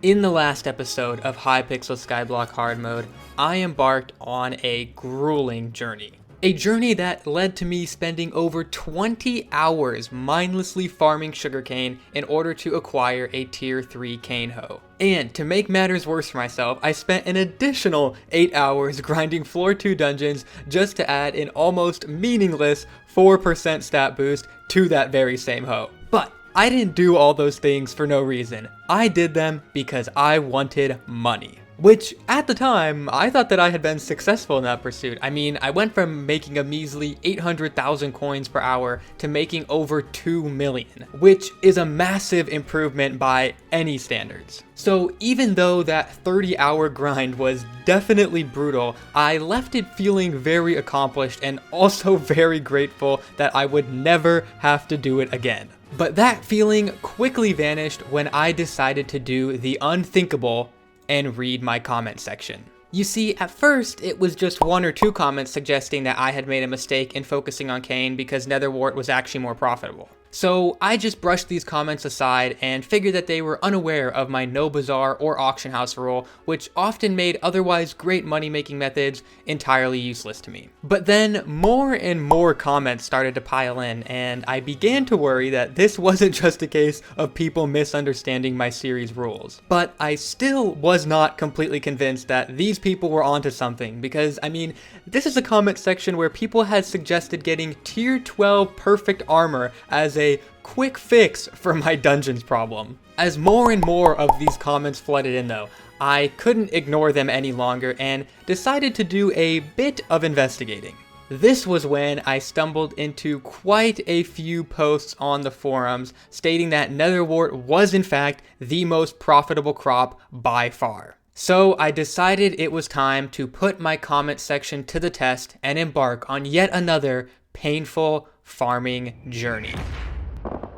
In the last episode of Hypixel Skyblock Hardmode, I embarked on a grueling journey. A journey that led to me spending over 20 hours mindlessly farming sugarcane in order to acquire a tier 3 cane hoe. And to make matters worse for myself, I spent an additional 8 hours grinding floor 2 dungeons just to add an almost meaningless 4% stat boost to that very same hoe. But I didn't do all those things for no reason. I did them because I wanted money. Which, at the time, I thought that I had been successful in that pursuit. I mean, I went from making a measly 800,000 coins per hour to making over 2 million, which is a massive improvement by any standards. So even though that 30-hour grind was definitely brutal, I left it feeling very accomplished and also very grateful that I would never have to do it again. But that feeling quickly vanished when I decided to do the unthinkable and read my comment section. You see, at first, it was just 1 or 2 comments suggesting that I had made a mistake in focusing on cane because Netherwart was actually more profitable. So I just brushed these comments aside and figured that they were unaware of my no bazaar or auction house rule, which often made otherwise great money-making methods entirely useless to me. But then more and more comments started to pile in, and I began to worry that this wasn't just a case of people misunderstanding my series rules. But I still was not completely convinced that these people were onto something, because I mean, this is a comment section where people had suggested getting tier 12 perfect armor as a quick fix for my dungeons problem. As more and more of these comments flooded in though, I couldn't ignore them any longer and decided to do a bit of investigating. This was when I stumbled into quite a few posts on the forums stating that Netherwart was in fact the most profitable crop by far. So I decided it was time to put my comment section to the test and embark on yet another painful farming journey.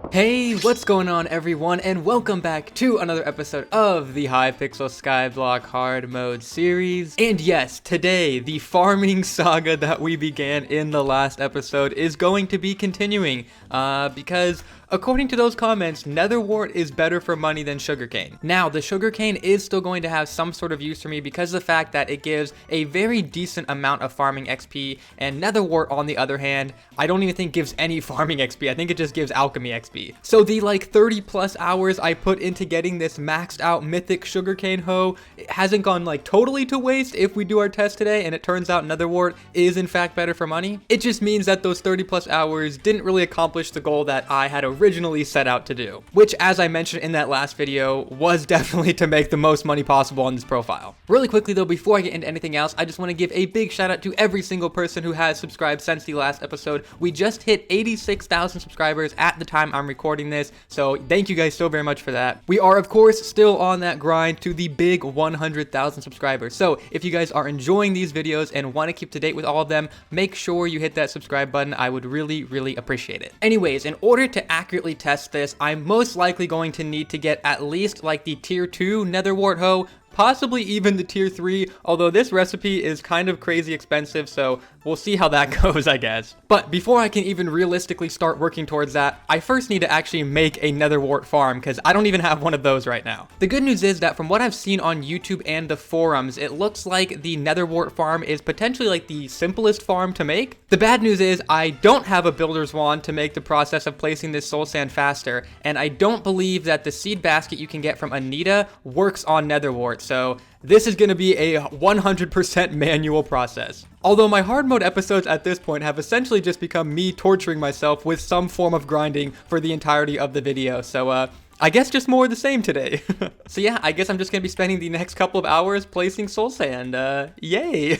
Hey, what's going on everyone, and welcome back to another episode of the Hypixel Skyblock Hardmode series. And yes, today, the farming saga that we began in the last episode is going to be continuing, because according to those comments, Netherwart is better for money than sugarcane. Now, the sugarcane is still going to have some sort of use for me because of the fact that it gives a very decent amount of farming XP, and Netherwart, on the other hand, I don't even think gives any farming XP. I think it just gives alchemy XP. So the like 30 plus hours I put into getting this maxed out mythic sugarcane hoe hasn't gone like totally to waste if we do our test today and it turns out Netherwart is in fact better for money. It just means that those 30 plus hours didn't really accomplish the goal that I had originally set out to do, which, as I mentioned in that last video, was definitely to make the most money possible on this profile. Really quickly though, before I get into anything else, I just want to give a big shout out to every single person who has subscribed since the last episode. We just hit 86,000 subscribers at the time I'm recording this, so thank you guys so very much for that. We are of course still on that grind to the big 100,000 subscribers, so if you guys are enjoying these videos and want to keep to date with all of them, make sure you hit that subscribe button. I would really appreciate it. Anyways, in order to accurately test this, I'm most likely going to need to get at least like the tier 2 Netherwart hoe, possibly even the tier 3, although this recipe is kind of crazy expensive, so we'll see how that goes, I guess. But before I can even realistically start working towards that, I first need to actually make a Netherwart farm, because I don't even have one of those right now. The good news is that from what I've seen on YouTube and the forums, it looks like the Netherwart farm is potentially like the simplest farm to make. The bad news is I don't have a builder's wand to make the process of placing this soul sand faster, and I don't believe that the seed basket you can get from Anita works on Netherwart. So this is going to be a 100% manual process. Although my hard mode episodes at this point have essentially just become me torturing myself with some form of grinding for the entirety of the video. So I guess just more of the same today. So yeah, I guess I'm just going to be spending the next couple of hours placing soul sand. Yay.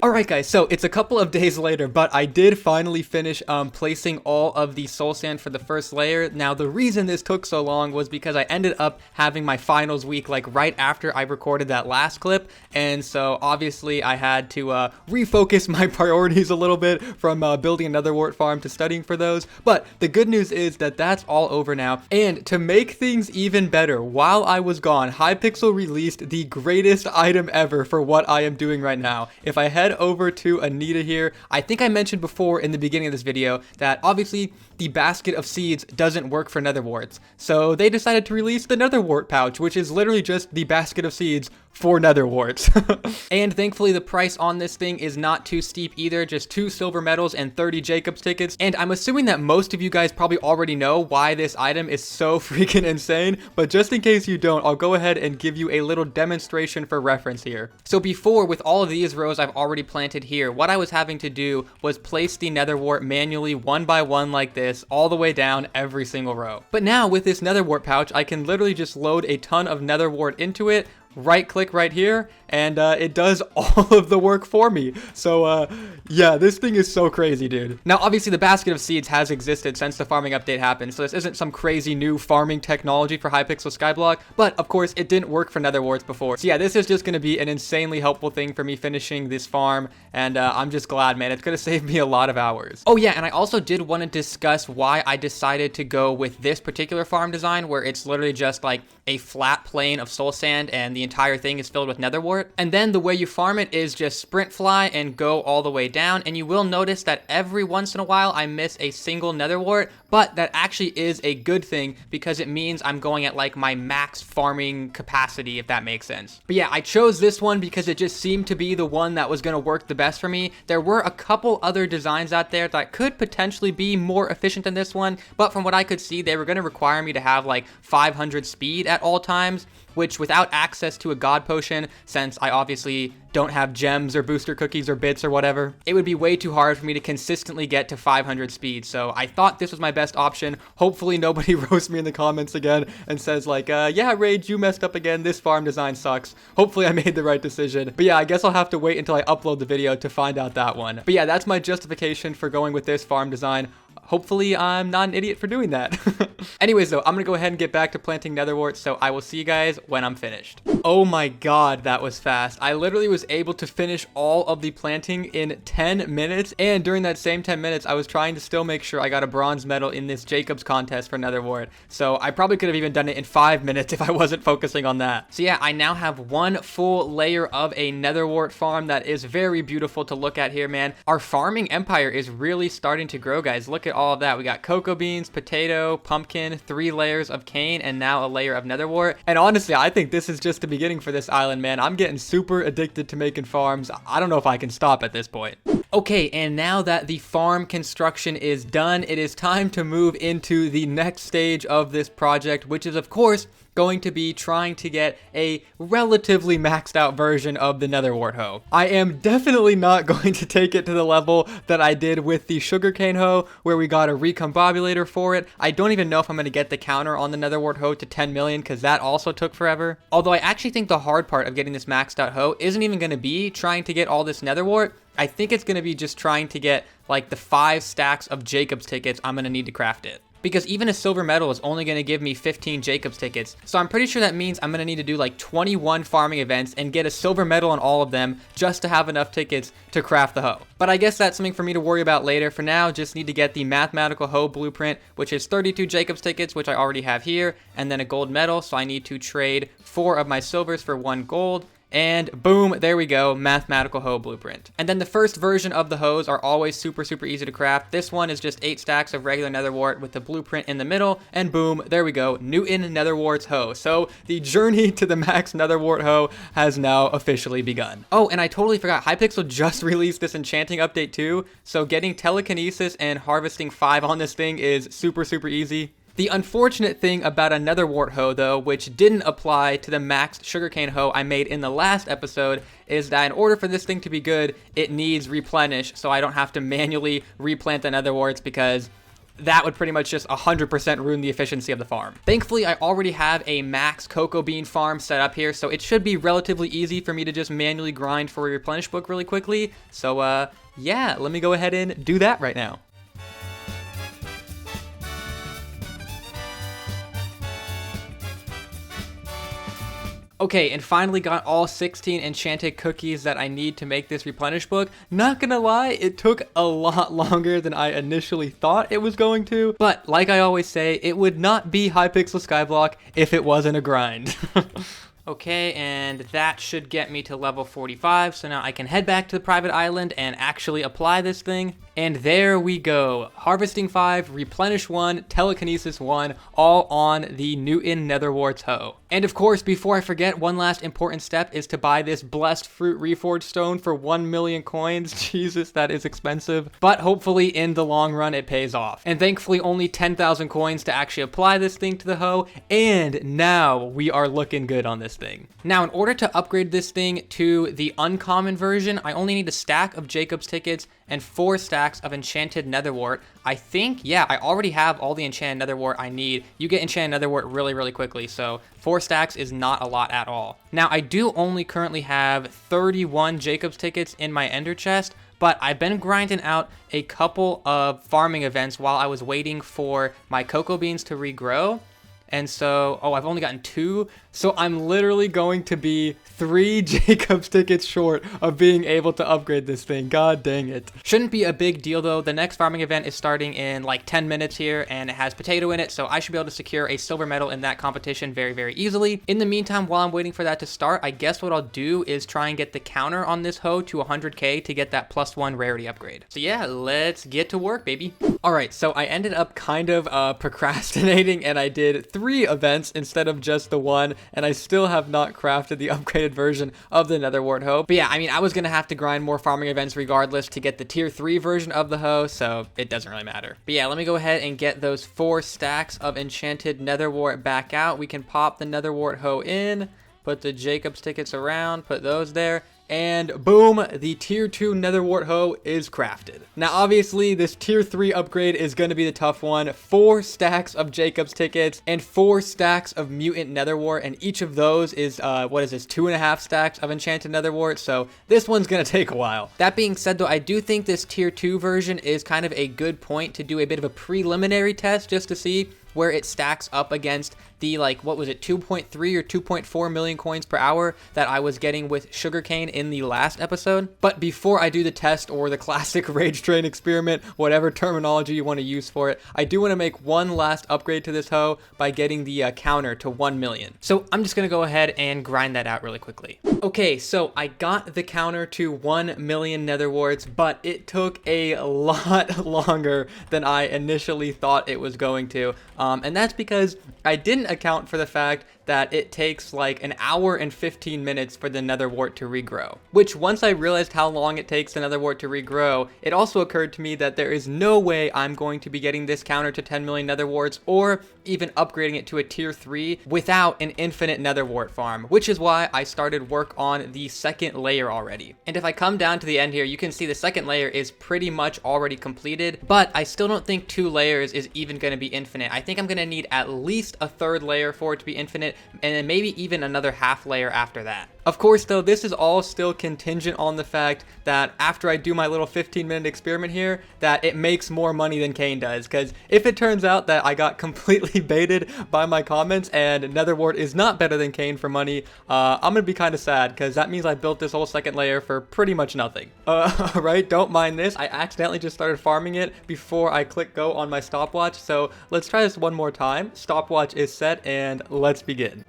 Alright guys, so it's a couple of days later, but I did finally finish placing all of the soul sand for the first layer. Now the reason this took so long was because I ended up having my finals week like right after I recorded that last clip, and so obviously I had to refocus my priorities a little bit from building another wart farm to studying for those. But the good news is that that's all over now, and to make things even better, while I was gone, Hypixel released the greatest item ever for what I am doing right now. If I head over to Anita here, I think I mentioned before in the beginning of this video that obviously the basket of seeds doesn't work for nether warts. So they decided to release the nether wart pouch, which is literally just the basket of seeds for nether warts. And thankfully the price on this thing is not too steep either, just 2 silver medals and 30 Jacobs tickets. And I'm assuming that most of you guys probably already know why this item is so freaking insane, but just in case you don't, I'll go ahead and give you a little demonstration for reference here. So before, with all of these rows I've already planted here, what I was having to do was place the nether wart manually one by one like this, all the way down every single row. But now with this nether wart pouch, I can literally just load a ton of nether wart into it, right click right here, and it does all of the work for me. So yeah, this thing is so crazy, dude. Now obviously the basket of seeds has existed since the farming update happened, so this isn't some crazy new farming technology for Hypixel Skyblock, but of course it didn't work for nether warts before. So yeah, this is just going to be an insanely helpful thing for me finishing this farm, and I'm just glad, man. It's going to save me a lot of hours. Oh yeah, and I also did want to discuss why I decided to go with this particular farm design, where it's literally just like a flat plane of soul sand and the entire thing is filled with nether wart. And then the way you farm it is just sprint fly and go all the way down, and you will notice that every once in a while I miss a single nether wart, but that actually is a good thing because it means I'm going at like my max farming capacity, if that makes sense. But yeah, I chose this one because it just seemed to be the one that was going to work the best for me. There were a couple other designs out there that could potentially be more efficient than this one, but from what I could see, they were going to require me to have like 500 speed at all times, which without access to a god potion, since I obviously don't have gems or booster cookies or bits or whatever, it would be way too hard for me to consistently get to 500 speed. So I thought this was my best option. Hopefully nobody roasts me in the comments again and says like, yeah, Rage, you messed up again. This farm design sucks. Hopefully I made the right decision. But yeah, I guess I'll have to wait until I upload the video to find out that one. But yeah, that's my justification for going with this farm design. Hopefully I'm not an idiot for doing that. Anyways though, I'm gonna go ahead and get back to planting nether warts, so I will see you guys when I'm finished. Oh my god, that was fast. I literally was able to finish all of the planting in 10 minutes, and during that same 10 minutes, I was trying to still make sure I got a bronze medal in this Jacobs contest for nether wart. So I probably could have even done it in 5 minutes if I wasn't focusing on that. So yeah, I now have one full layer of a nether wart farm that is very beautiful to look at here, man. Our farming empire is really starting to grow, guys. Look at all of that. We got cocoa beans, potato, pumpkin, 3 layers of cane, and now a layer of nether wart. And honestly, I think this is just the beginning for this island, man. I'm getting super addicted to making farms. I don't know if I can stop at this point. Okay, and now that the farm construction is done, it is time to move into the next stage of this project, which is of course going to be trying to get a relatively maxed out version of the nether wart hoe. I am definitely not going to take it to the level that I did with the sugarcane hoe, where we got a recombobulator for it. I don't even know if I'm going to get the counter on the nether wart hoe to 10 million, because that also took forever. Although I actually think the hard part of getting this maxed out hoe isn't even going to be trying to get all this nether wart. I think it's going to be just trying to get like the 5 stacks of Jacobs tickets I'm going to need to craft it. Because even a silver medal is only going to give me 15 Jacobs tickets. So I'm pretty sure that means I'm going to need to do like 21 farming events and get a silver medal on all of them just to have enough tickets to craft the hoe. But I guess that's something for me to worry about later. For now, just need to get the mathematical hoe blueprint, which is 32 Jacobs tickets, which I already have here, and then a gold medal. So I need to trade 4 of my silvers for 1 gold. And boom, there we go, mathematical hoe blueprint. And then the first version of the hoes are always super easy to craft. This one is just 8 stacks of regular nether wart with the blueprint in the middle, and boom, there we go, Newton nether wart's hoe. So the journey to the max nether wart hoe has now officially begun. Oh, and I totally forgot, Hypixel just released this enchanting update too, so getting telekinesis and harvesting 5 on this thing is super easy. The unfortunate thing about a nether wart hoe, though, which didn't apply to the maxed sugarcane hoe I made in the last episode, is that in order for this thing to be good, it needs replenish, so I don't have to manually replant the nether warts, because that would pretty much just 100% ruin the efficiency of the farm. Thankfully, I already have a max cocoa bean farm set up here, so it should be relatively easy for me to just manually grind for a replenish book really quickly. So, yeah, let me go ahead and do that right now. Okay, and finally got all 16 enchanted cookies that I need to make this replenish book. Not gonna lie, it took a lot longer than I initially thought it was going to, but like I always say, it would not be Hypixel Skyblock if it wasn't a grind. Okay, and that should get me to level 45, so now I can head back to the private island and actually apply this thing. And there we go. Harvesting 5, Replenish 1, Telekinesis 1, all on the Newton Netherwart's hoe. And of course, before I forget, one last important step is to buy this Blessed Fruit Reforged Stone for 1 million coins. Jesus, that is expensive. But hopefully in the long run, it pays off. And thankfully, only 10,000 coins to actually apply this thing to the hoe. And now we are looking good on this thing. Now, in order to upgrade this thing to the uncommon version, I only need a stack of Jacob's tickets and 4 stacks of Enchanted Netherwort. I think, yeah, I already have all the Enchanted Netherwort I need. You get Enchanted Netherwort really, really quickly, so 4 stacks is not a lot at all. Now, I do only currently have 31 Jacob's tickets in my Ender chest, but I've been grinding out a couple of farming events while I was waiting for my cocoa beans to regrow. And so, oh, I've only gotten 2. So I'm literally going to be 3 Jacob's tickets short of being able to upgrade this thing. God dang it. Shouldn't be a big deal though. The next farming event is starting in like 10 minutes here and it has potato in it. So I should be able to secure a silver medal in that competition very, very easily. In the meantime, while I'm waiting for that to start, I guess what I'll do is try and get the counter on this hoe to 100k to get that +1 rarity upgrade. So yeah, let's get to work, baby. All right, so I ended up kind of procrastinating and I did 3 events instead of just the 1. And I still have not crafted the upgraded version of the Netherwort hoe. But yeah, I mean, I was going to have to grind more farming events regardless to get the tier 3 version of the hoe, so it doesn't really matter. But yeah, let me go ahead and get those 4 stacks of Enchanted Netherwort back out. We can pop the Netherwort hoe in, put the Jacob's tickets around, put those there. And boom, the tier 2 Netherwort hoe is crafted. Now, obviously, this tier 3 upgrade is going to be the tough one. 4 stacks of Jacob's tickets and 4 stacks of Mutant Netherwort. And each of those is, 2.5 stacks of Enchanted Netherwort. So this one's going to take a while. That being said, though, I do think this tier 2 version is kind of a good point to do a bit of a preliminary test just to see where it stacks up against the, 2.3 or 2.4 million coins per hour that I was getting with sugarcane in the last episode. But before I do the test or the classic Ragetrain experiment, whatever terminology you want to use for it, I do want to make one last upgrade to this hoe by getting the counter to 1 million. So I'm just going to go ahead and grind that out really quickly. Okay, so I got the counter to 1 million Netherwarts, but it took a lot longer than I initially thought it was going to. And that's because I didn't account for the fact that it takes like an hour and 15 minutes for the Netherwort to regrow. Which, once I realized how long it takes the Netherwort to regrow, it also occurred to me that there is no way I'm going to be getting this counter to 10 million Netherwarts or even upgrading it to a tier 3 without an infinite Netherwort farm, which is why I started work on the second layer already. And if I come down to the end here, you can see the second layer is pretty much already completed, but I still don't think 2 layers is even going to be infinite. I think I'm going to need at least a 3rd layer for it to be infinite, and then maybe even another half layer after that. Of course, though, this is all still contingent on the fact that after I do my little 15-minute experiment here, that it makes more money than Kane does. Because if it turns out that I got completely baited by my comments and Netherwort is not better than Kane for money, I'm going to be kind of sad, because that means I built this whole second layer for pretty much nothing. Right? Don't mind this. I accidentally just started farming it before I click go on my stopwatch. So let's try this one more time. Stopwatch is set, and let's begin.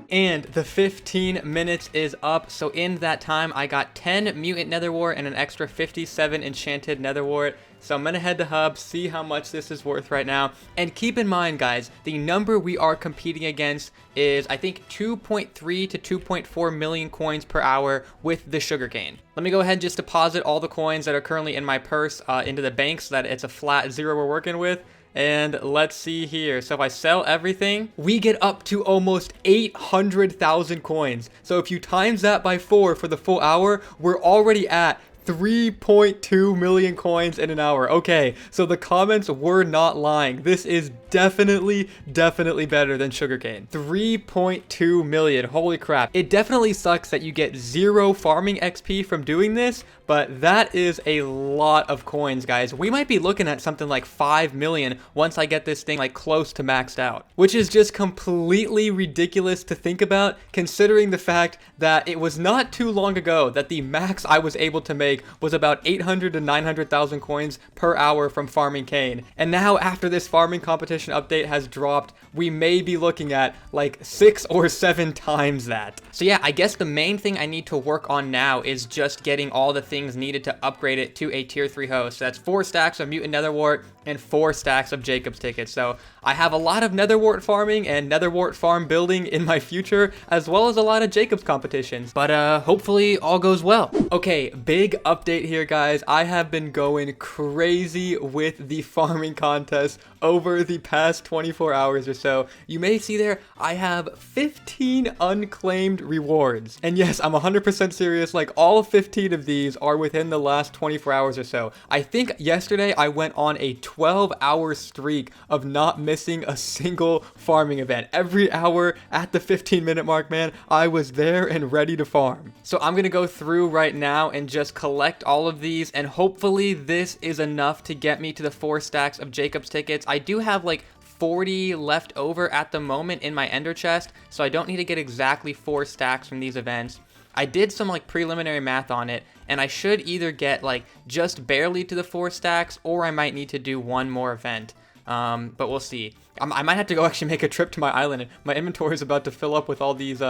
And the 15 minutes is up, so in that time I got 10 Mutant Netherwort and an extra 57 Enchanted Netherwort. So I'm gonna head to Hub, see how much this is worth right now. And keep in mind, guys, the number we are competing against is, I think, 2.3 to 2.4 million coins per hour with the sugarcane. Let me go ahead and just deposit all the coins that are currently in my purse into the bank so that it's a flat 0 we're working with. And let's see here. So if I sell everything, we get up to almost 800,000 coins. So if you times that by 4 for the full hour, we're already at 3.2 million coins in an hour. Okay, so the comments were not lying. This is definitely better than sugarcane. 3.2 million. Holy crap. It definitely sucks that you get 0 farming XP from doing this, but that is a lot of coins, guys. We might be looking at something like 5 million once I get this thing like close to maxed out, which is just completely ridiculous to think about, considering the fact that it was not too long ago that the max I was able to make was about 800 to 900,000 coins per hour from farming cane. And now after this farming competition update has dropped, we may be looking at like 6 or 7 times that. So yeah, I guess the main thing I need to work on now is just getting all the things needed to upgrade it to a tier 3 host. So that's 4 stacks of mutant netherwart and 4 stacks of Jacob's tickets. So I have a lot of netherwart farming and netherwart farm building in my future, as well as a lot of Jacob's competitions, but hopefully all goes well. Okay, big update here, guys. I have been going crazy with the farming contest over the past 24 hours or so. You may see there, I have 15 unclaimed rewards. And yes, I'm 100% serious, like all 15 of these are within the last 24 hours or so. I think yesterday I went on a 12-hour streak of not missing a single farming event. Every hour at the 15-minute mark, man, I was there and ready to farm. So I'm gonna go through right now and just collect all of these, and hopefully this is enough to get me to the 4 stacks of Jacob's tickets. I do have like 40 left over at the moment in my ender chest, so I don't need to get exactly 4 stacks from these events. I did some like preliminary math on it, and I should either get like just barely to the 4 stacks, or I might need to do one more event. But we'll see. I might have to go actually make a trip to my island. My inventory is about to fill up with all these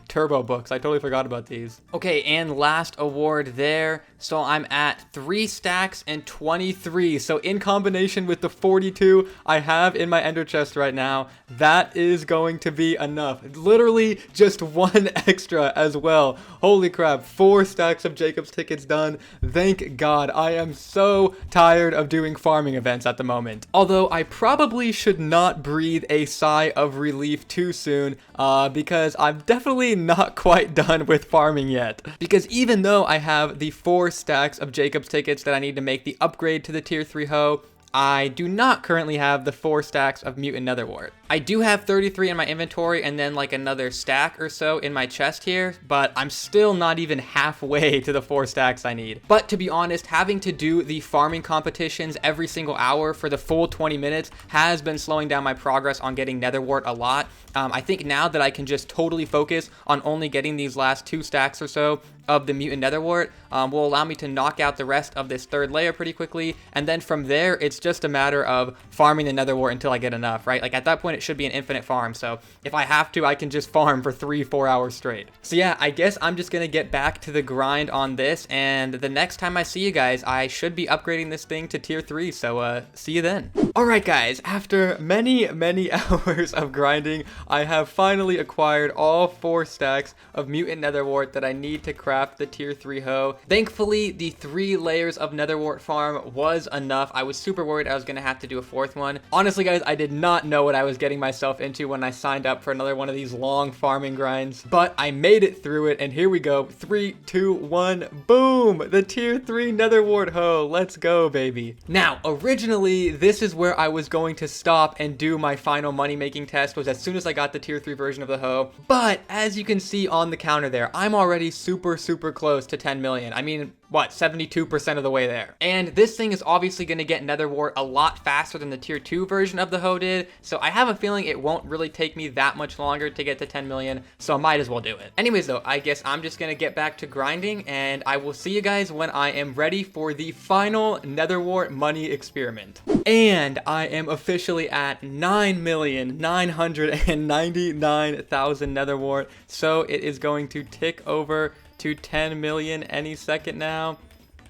turbo books. I totally forgot about these. Okay, and last award there. So I'm at 3 stacks and 23. So in combination with the 42 I have in my ender chest right now, that is going to be enough. Literally just 1 extra as well. Holy crap, 4 stacks of Jacob's tickets done. Thank God. I am so tired of doing farming events at the moment. Although I probably should not breathe a sigh of relief too soon, because I'm definitely not quite done with farming yet. Because even though I have the 4 stacks of Jacob's tickets that I need to make the upgrade to the tier 3 hoe, I do not currently have the 4 stacks of mutant netherwart. I do have 33 in my inventory and then like another stack or so in my chest here, but I'm still not even halfway to the 4 stacks I need. But to be honest, having to do the farming competitions every single hour for the full 20 minutes has been slowing down my progress on getting netherwart a lot. I think now that I can just totally focus on only getting these last 2 stacks or so of the mutant netherwart will allow me to knock out the rest of this 3rd layer pretty quickly, and then from there it's just a matter of farming the netherwart until I get enough, right? Like at that point it should be an infinite farm, so if I have to, I can just farm for 3-4 hours straight. So yeah, I guess I'm just gonna get back to the grind on this, and the next time I see you guys, I should be upgrading this thing to tier 3, so see you then. Alright guys, after many hours of grinding, I have finally acquired all 4 stacks of mutant netherwart that I need to craft the tier 3 hoe. Thankfully, the 3 layers of netherwart farm was enough. I was super worried I was gonna have to do a 4th one. Honestly guys, I did not know what I was getting myself into when I signed up for another one of these long farming grinds, but I made it through it, and here we go. 3, 2, 1, boom! The tier 3 netherwart hoe. Let's go, baby. Now, originally, this is where I was going to stop and do my final money-making test, was as soon as I got the tier 3 version of the hoe, but as you can see on the counter there, I'm already super close to 10 million. I mean, what, 72% of the way there. And this thing is obviously going to get netherwart a lot faster than the tier 2 version of the hoe did, so I have a feeling it won't really take me that much longer to get to 10 million, so I might as well do it. Anyways though, I guess I'm just going to get back to grinding, and I will see you guys when I am ready for the final netherwart money experiment. And I am officially at 9,999,000 netherwart, so it is going to tick over to 10 million any second now.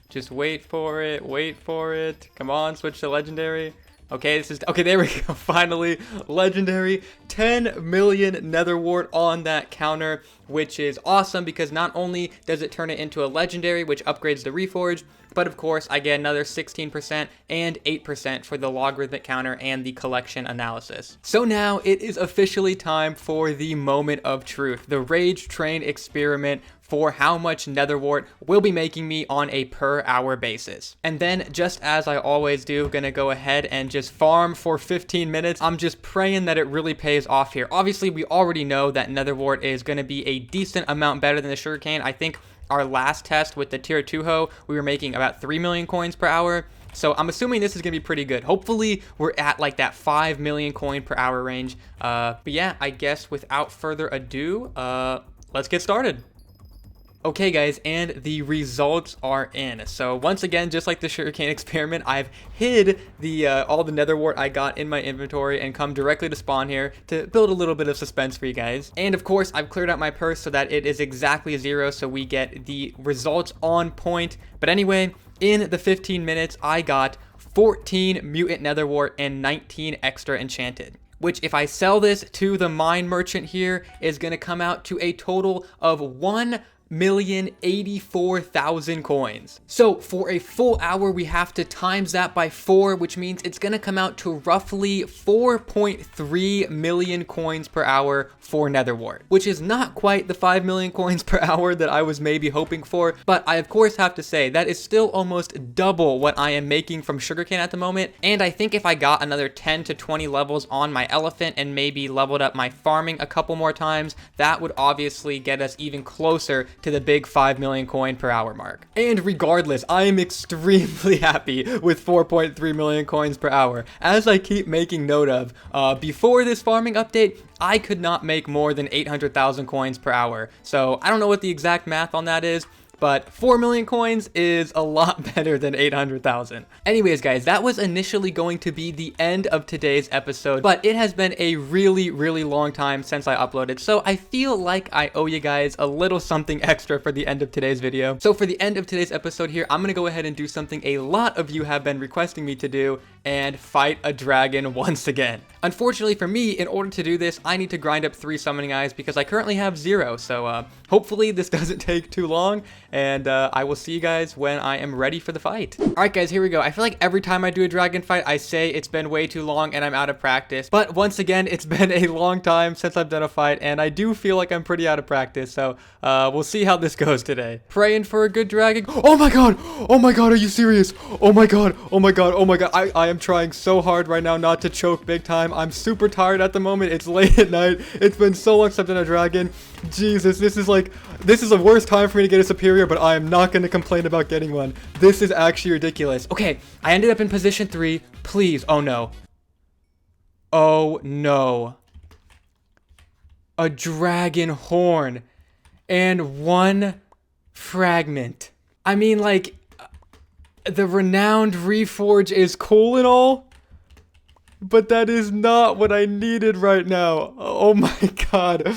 Just wait for it, wait for it. Come on, switch to legendary. Okay, there we go. Finally, legendary. 10 million netherwart on that counter, which is awesome because not only does it turn it into a legendary, which upgrades the reforge, but of course I get another 16% and 8% for the logarithmic counter and the collection analysis. So now it is officially time for the moment of truth, the Ragetrain experiment for how much netherwart will be making me on a per hour basis. And then, just as I always do, gonna go ahead and just farm for 15 minutes. I'm just praying that it really pays off here. Obviously, we already know that netherwart is gonna be a decent amount better than the sugarcane. I think our last test with the tier 2 hoe, we were making about 3 million coins per hour. So I'm assuming this is going to be pretty good. Hopefully we're at like that 5 million coin per hour range. But yeah, I guess without further ado, let's get started. Okay guys, and the results are in. So once again, just like the sugarcane experiment, I've hid the all the nether wart I got in my inventory and come directly to spawn here to build a little bit of suspense for you guys. And of course, I've cleared out my purse so that it is exactly 0, so we get the results on point. But anyway, in the 15 minutes, I got 14 mutant nether wart and 19 extra enchanted, which if I sell this to the mine merchant here is going to come out to a total of 1,084,000 coins. So for a full hour, we have to times that by 4, which means it's going to come out to roughly 4.3 million coins per hour for nether wart, which is not quite the 5 million coins per hour that I was maybe hoping for. But I of course have to say that is still almost double what I am making from sugarcane at the moment. And I think if I got another 10 to 20 levels on my elephant and maybe leveled up my farming a couple more times, that would obviously get us even closer to the big 5 million coin per hour mark. And regardless, I am extremely happy with 4.3 million coins per hour. As I keep making note of, before this farming update, I could not make more than 800,000 coins per hour. So I don't know what the exact math on that is, but 4 million coins is a lot better than 800,000. Anyways, guys, that was initially going to be the end of today's episode, but it has been a really, really long time since I uploaded, so I feel like I owe you guys a little something extra for the end of today's video. So for the end of today's episode here, I'm gonna go ahead and do something a lot of you have been requesting me to do, and fight a dragon once again. Unfortunately for me, in order to do this, I need to grind up 3 summoning eyes because I currently have 0, so hopefully this doesn't take too long, and I will see you guys when I am ready for the fight. Alright guys, here we go. I feel like every time I do a dragon fight, I say it's been way too long and I'm out of practice, but once again, it's been a long time since I've done a fight, and I do feel like I'm pretty out of practice, so we'll see how this goes today. Praying for a good dragon. Oh my god! Oh my god, are you serious? Oh my god! Oh my god! Oh my god! I am trying so hard right now not to choke big time. I'm super tired at the moment. It's late at night. It's been so long since I've done a dragon. Jesus, this is the worst time for me to get a superior, but I am not going to complain about getting one. This is actually ridiculous. Okay, I ended up in position 3. Please. Oh no. Oh no. A dragon horn and 1 fragment. I mean, like, the renowned reforge is cool and all, but that is not what I needed right now. Oh my god.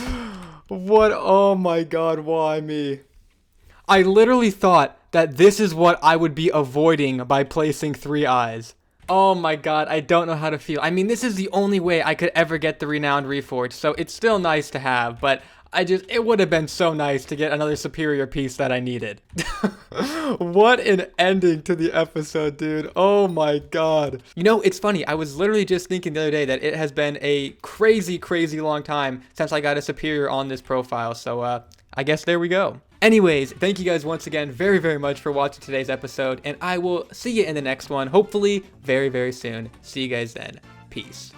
What? Oh my god, why me? I literally thought that this is what I would be avoiding by placing 3 eyes. Oh my god, I don't know how to feel. I mean, this is the only way I could ever get the renowned reforge, so it's still nice to have, but it would have been so nice to get another superior piece that I needed. What an ending to the episode, dude. Oh my god. You know, it's funny. I was literally just thinking the other day that it has been a crazy, crazy long time since I got a superior on this profile. So, I guess there we go. Anyways, thank you guys once again very, very much for watching today's episode, and I will see you in the next one, hopefully very, very soon. See you guys then. Peace.